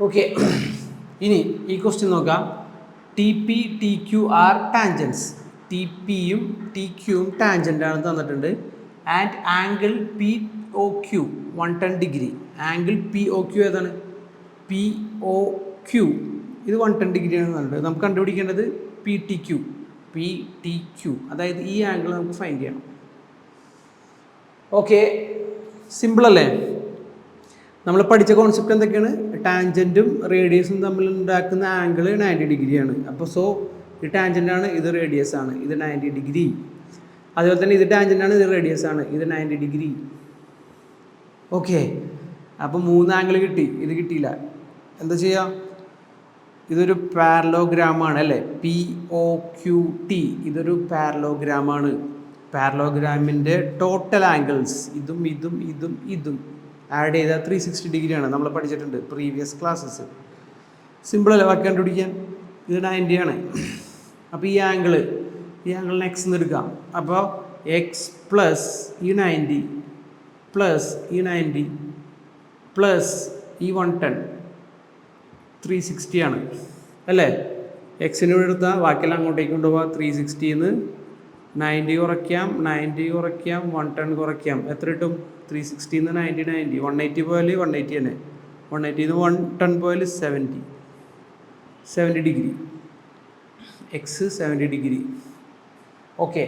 Okay, ഇനി ഈ question നോക്കാം. T P T Q R tangents. T പിയും ടി ക്യുവും ടാൻജൻ്റ് ആണ് തന്നിട്ടുണ്ട്. And angle P O Q 110 degree. Angle P O Q ഏതാണ്? പി ഒ ക്യു ഇത് 110 ഡിഗ്രിയാണ് തന്നിട്ട്. നമുക്ക് കണ്ടുപിടിക്കേണ്ടത് P T Q. P T Q അതായത് ഈ ആംഗിൾ നമുക്ക് ഫൈൻഡ് ചെയ്യണം. ഓക്കെ, സിമ്പിൾ അല്ലേ? നമ്മൾ പഠിച്ച കോൺസെപ്റ്റ് എന്തൊക്കെയാണ്? ടാൻജൻറ്റും റേഡിയസും തമ്മിൽ ഉണ്ടാക്കുന്ന ആംഗിൾ 90 ഡിഗ്രിയാണ്. അപ്പോൾ സോ ഇത് ടാൻജൻ്റ് ആണ്, ഇത് റേഡിയസ് ആണ്, ഇത് 90 ഡിഗ്രി. അതുപോലെ തന്നെ ഇത് ടാൻജൻ്റ് ആണ്, ഇത് റേഡിയസ് ആണ്, ഇത് 90 ഡിഗ്രി. ഓക്കെ, അപ്പോൾ 3 ആംഗിൾ കിട്ടി, ഇത് കിട്ടിയില്ല. എന്താ ചെയ്യുക? ഇതൊരു പാരലോഗ്രാമാണ് അല്ലേ? പി ഒ ക്യു ടി ഇതൊരു പാരലോഗ്രാമാണ്. പാരലോഗ്രാമിൻ്റെ ടോട്ടൽ ആംഗിൾസ് ഇതും ഇതും ഇതും ഇതും ആഡ് ചെയ്താൽ 360 ഡിഗ്രിയാണ്. നമ്മൾ പഠിച്ചിട്ടുണ്ട് പ്രീവിയസ് ക്ലാസ്സസ്. സിമ്പിളല്ലേ വാക്ക് കണ്ടുപിടിക്കാൻ? ഇത് 90 ആണ്. അപ്പോൾ ഈ ആംഗിളിന് എക്സ് എന്ന് എടുക്കാം. അപ്പോൾ എക്സ് പ്ലസ് ഈ 90 പ്ലസ് ഈ 90 പ്ലസ് ഈ 110 360 ആണ് അല്ലേ? എക്സിനോട് എടുത്താൽ ബാക്കിയെല്ലാം അങ്ങോട്ടേക്ക് കൊണ്ടുപോകാം. 360ന്ന് 90 കുറയ്ക്കാം, 90 കുറയ്ക്കാം, 110 കുറയ്ക്കാം. എത്ര കിട്ടും? 360ന്ന് 90 90 180 പോയാൽ 180 തന്നെ. 180ന്ന് 110 പോയാൽ 70 ഡിഗ്രി. X 70 degree. ഓക്കെ.